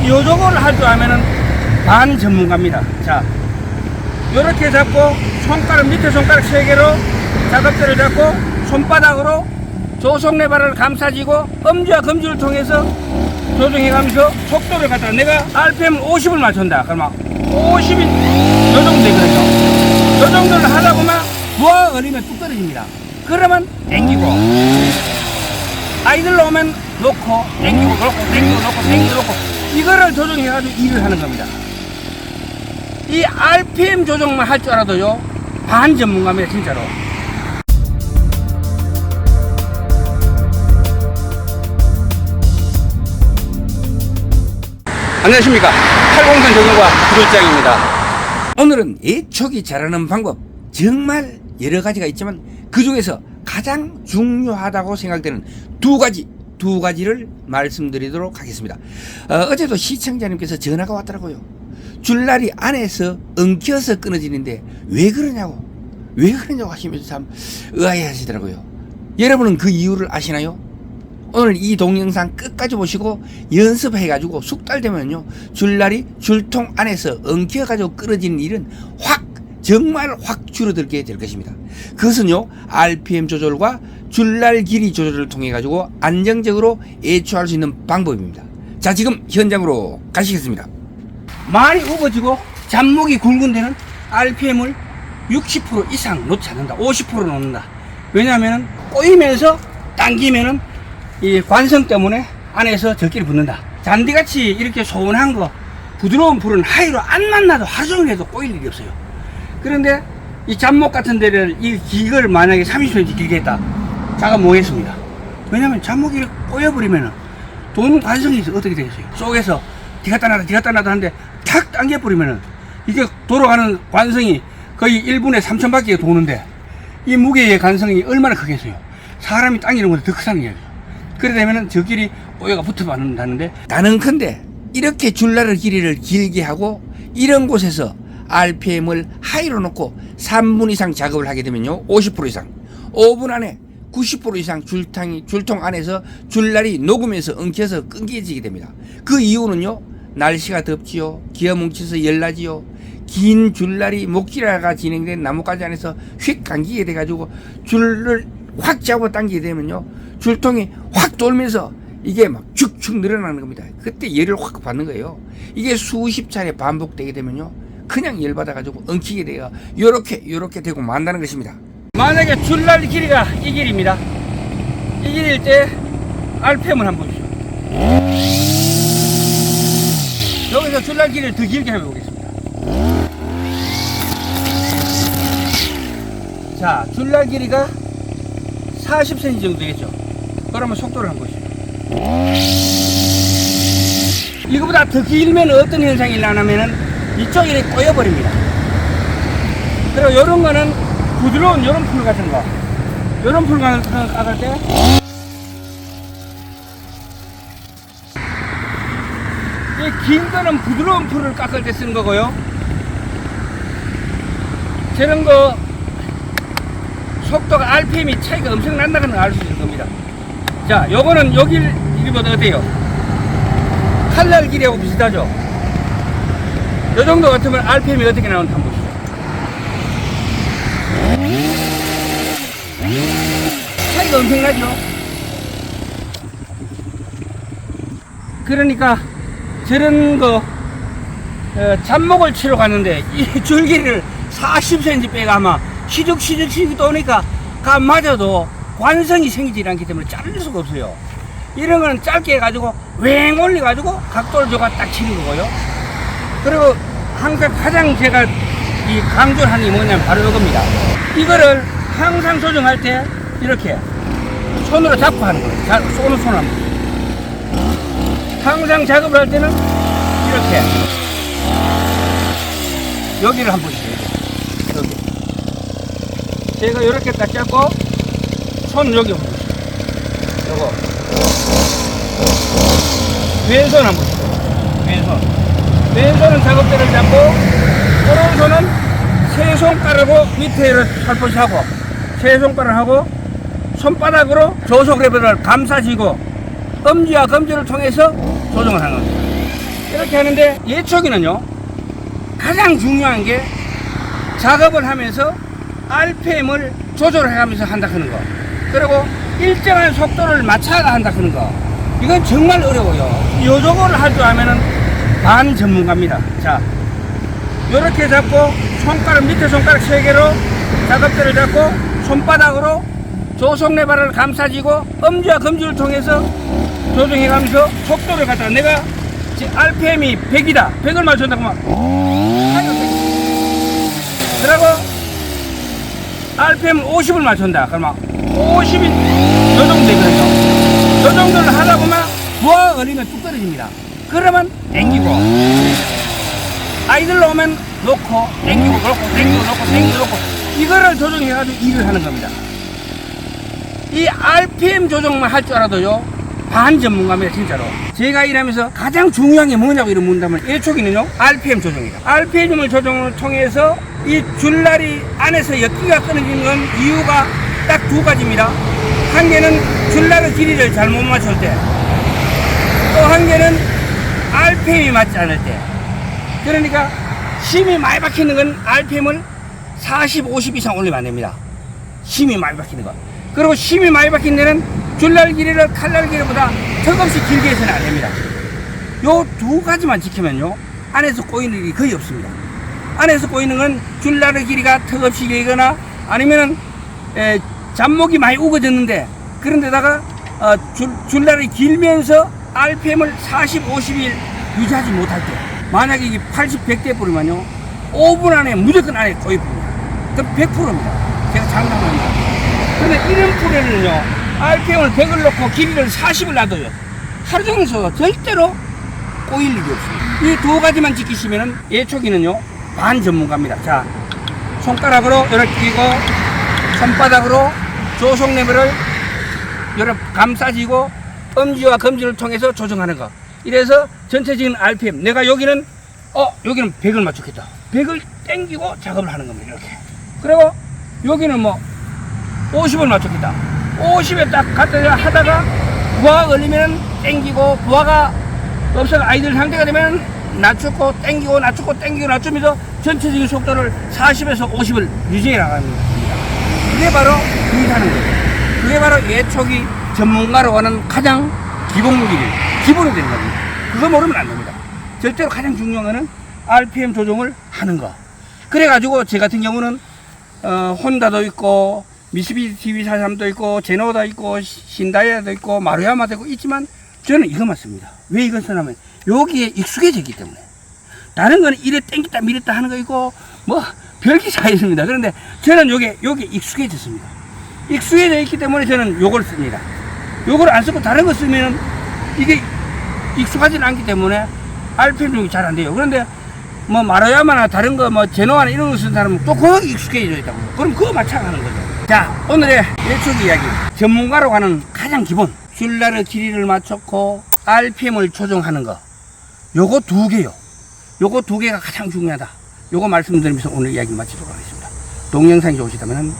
요정을 할 줄 알면은 반 전문가입니다. 자, 요렇게 잡고 손가락 밑에 손가락 3개로 작업대를 잡고 손바닥으로 조속 레버를 감싸지고 엄지와 검지를 통해서 조정해가면서 속도를 갖다가 내가 RPM 50을 맞춘다. 그러면 50이 요 정도 되거든요. 요 정도를 하다 보면 무화가 걸리면 뚝 떨어집니다. 그러면 당기고 아이들 오면 놓고 당기고 놓고 이거를 조정해가지고 일을 하는 겁니다. 이 RPM 조정만 할 줄 알아도요 반 전문가입니다. 진짜로. 안녕하십니까, 팔공산 조정과 구조장입니다. 오늘은 애촉이 자라는 방법, 정말 여러 가지가 있지만 그 중에서 가장 중요하다고 생각되는 두 가지를 말씀드리도록 하겠습니다. 어제도 시청자님께서 전화가 왔더라고요. 줄날이 안에서 엉켜서 끊어지는데 왜 그러냐고 하시면서 참 의아해 하시더라고요. 여러분은 그 이유를 아시나요? 오늘 이 동영상 끝까지 보시고 연습해가지고 숙달 되면요 줄날이 줄통 안에서 엉켜가지고 끊어지는 일은 정말 확 줄어들게 될 것입니다. 그것은요 RPM 조절과 줄날 길이 조절을 통해 가지고 안정적으로 애초할 수 있는 방법입니다. 자, 지금 현장으로 가시겠습니다. 많이 우거지고 잡목이 굵은 데는 RPM을 60% 이상 놓지 않는다. 50% 놓는다. 왜냐하면 꼬이면서 당기면은 이 관성 때문에 안에서 적기를 붙는다. 잔디같이 이렇게 소원한 거 부드러운 풀은 하이로 안 만나도 하루 종일 해도 꼬일 일이 없어요. 그런데 이 잡목 같은 데를 이 기걸 만약에 30cm 길게 했다. 자가 뭐겠습니다. 왜냐면 잡목이 꼬여버리면은 도는 관성이 어떻게 되겠어요? 속에서 디갔다 놨다 하는데 탁 당겨버리면은 이게 돌아가는 관성이 거의 1분에 3,000바퀴가 도는데 이 무게의 관성이 얼마나 크겠어요? 사람이 당기는 것보다 더 크다는 거예요. 그래 되면은 저끼리 꼬여가 붙어받는다는데, 나는컨대 이렇게 줄날의 길이를 길게 하고 이런 곳에서 RPM을 하이로 놓고 3분 이상 작업을 하게 되면요 50% 이상, 5분 안에 90% 이상 줄통 안에서 줄날이 녹으면서 엉켜서 끊겨지게 됩니다. 그 이유는요 날씨가 덥지요, 기어 뭉쳐서 열나지요, 긴 줄날이 목질화가 진행된 나뭇가지 안에서 휙 감기게 돼가지고 줄을 확 잡아 당기게 되면요 줄통이 확 돌면서 이게 막 축축 늘어나는 겁니다. 그때 열을 확 받는 거예요. 이게 수십 차례 반복되게 되면요 그냥 열 받아가지고 엉키게 돼요. 요렇게 되고 만다는 것입니다. 만약에 줄날 길이가 이 길입니다. 이 길일 때 RPM을 한번 보십시오. 여기서 줄날 길이를 더 길게 해보겠습니다. 자, 줄날 길이가 40cm 정도 되겠죠. 그러면 속도를 한번 보시죠. 이거보다 더 길면 어떤 현상이 일어나면은 이쪽이 이렇게 꼬여버립니다. 그리고 요런 거는 부드러운 요런 풀 같은 거, 요런 풀 같은 거 깎을 때 이 긴 거는 부드러운 풀을 깎을 때 쓰는 거고요. 저런 거 속도가 RPM이 차이가 엄청 난다는 걸 알 수 있는 겁니다. 자, 요거는 여기보다 어때요? 칼날 길이하고 비슷하죠? 요 정도 같으면 RPM이 어떻게 나오는지 한번 보시죠. 차이가 엄청나죠? 그러니까 저런 거 잡목을 치러 갔는데 이 줄기를 40cm 빼가 아마 시죽 도니까 가 맞아도 관성이 생기지 않기 때문에 자를 수가 없어요. 이런 거는 짧게 해가지고 왱 올려가지고 각도를 줘가 딱 치는 거고요. 그리고 항상 가장 제가 이 강조하는 게 뭐냐면 바로 이겁니다. 이거를 항상 조정할 때 이렇게 손으로 잡고 하는 거예요. 쏘는 손 한번. 항상 작업을 할 때는 이렇게 여기를 한번 보시죠. 여기 제가 이렇게 딱 잡고 손 여기 한번 보시죠. 요거 왼손 한번 보시죠. 왼손은 작업대를 잡고 오른손은 세 손가락으로 밑에를 살포시 하고 세 손가락을 하고 손바닥으로 조속 레버를 감싸시고 엄지와 검지를 통해서 조정을 하는 겁니다. 이렇게 하는데 예초기는요 가장 중요한 게 작업을 하면서 RPM을 조절해가면서 한다 하는 거, 그리고 일정한 속도를 맞춰야 한다 하는 거, 이건 정말 어려워요. 이 정도를 할 줄 알면은 반전문가입니다. 자, 요렇게 잡고 손가락, 밑에 손가락 3개로 작업대를 잡고 손바닥으로 조속 레버를 감싸지고 엄지와 검지를 통해서 조정해가면서 속도를 갖다가, 내가 지금 RPM이 100이다 100을 맞춘다고 막 그러고 RPM 50을 맞춘다 그러면 50이 요 정도 되거든요. 요 정도를 하다 보면 부하가 걸리면 뚝 떨어집니다. 그러면 땡기고, 아이들 오면 놓고 땡기고 놓고 이거를 조정해가지고 일을 하는 겁니다. 이 RPM 조정만 할 줄 알아도요 반전문가입니다. 진짜로 제가 일하면서 가장 중요한 게 뭐냐고 이런 문다면 예초기는요 RPM 조정이다. RPM 조정을 통해서 이 줄다리 안에서 엿기가 끊어지는 건 이유가 딱 2가지입니다. 한 개는 줄다리 길이를 잘못 맞출 때, 또 한 개는 RPM이 맞지 않을 때. 그러니까 힘이 많이 박히는 건 RPM을 40, 50 이상 올리면 안 됩니다. 힘이 많이 박히는 거. 그리고 힘이 많이 박힌 데는 줄날 길이를 칼날 길이보다 턱없이 길게 해서는 안 됩니다. 요 2가지만 지키면요 안에서 꼬이는 일이 거의 없습니다. 안에서 꼬이는 건 줄날의 길이가 턱없이 길거나 아니면은 잡목이 많이 우거졌는데, 그런데다가 줄날이 길면서 RPM을 40, 50일 유지하지 못할 때, 만약에 이게 80, 100대 뿌리면요 5분 안에 무조건 안에 꼬입니다. 그럼 100%입니다. 제가 장담합니다. 근데 이런 뿌리는요 RPM을 100을 놓고 길이를 40을 놔둬요. 하루 종일 써도 절대로 꼬일 일이 없습니다. 이 2가지만 지키시면은 예초기는요 반전문가입니다. 자, 손가락으로 이렇게 끼고 손바닥으로 조속 레버를 이렇게 감싸지고 엄지와 검지를 통해서 조정하는 거. 이래서 전체적인 RPM, 내가 여기는 여기는 100을 맞추겠다 100을 땡기고 작업을 하는 겁니다. 이렇게. 그리고 여기는 뭐 50을 맞췄겠다 50에 딱 갖다 하다가 부하가 걸리면 땡기고, 부하가 없어서 아이들 상태가 되면 낮추고 땡기고 낮추고 땡기고 낮추면서 전체적인 속도를 40에서 50을 유지해 나가는 겁니다. 그게 바로 일하는 거예요. 그게 바로 예초기 전문가로 하는 가장 기본이 되는 겁니다. 그거 모르면 안 됩니다. 절대로 가장 중요한 거는 RPM 조정을 하는 거. 그래가지고 제 같은 경우는 혼다도 있고 미쓰비시 TV43도 있고 제노도 있고 신다이아도 있고 마루야마도 있고 있지만 저는 이것만 씁니다. 왜 이걸 쓰냐면 여기에 익숙해져 있기 때문에. 다른 거는 이래 땡겼다 밀었다 하는 거 있고 뭐 별게 다 있습니다. 그런데 저는 요게 익숙해졌습니다. 익숙해져 있기 때문에 저는 요걸 씁니다. 요걸 안 쓰고 다른 거 쓰면 이게 익숙하지 않기 때문에 RPM 조정이 잘 안 돼요. 그런데 뭐 마루야마나 다른 거 뭐 제노아나 이런 거 쓰는 사람은 또 거기 익숙해져 있다고요. 그럼 그거 마찬가지인 거죠. 자, 오늘의 예초기 이야기, 전문가로 가는 가장 기본, 줄날의 길이를 맞췄고 RPM을 조정하는 거, 요거 2개요. 요거 2개가 가장 중요하다. 요거 말씀드리면서 오늘 이야기 마치도록 하겠습니다. 동영상이 좋으시다면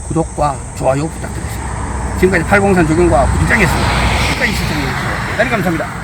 구독과 좋아요 부탁드리겠습니다. 지금까지 803 조경과 부장이었습니다. 끝까지 시청해주셔서 대단히 감사합니다.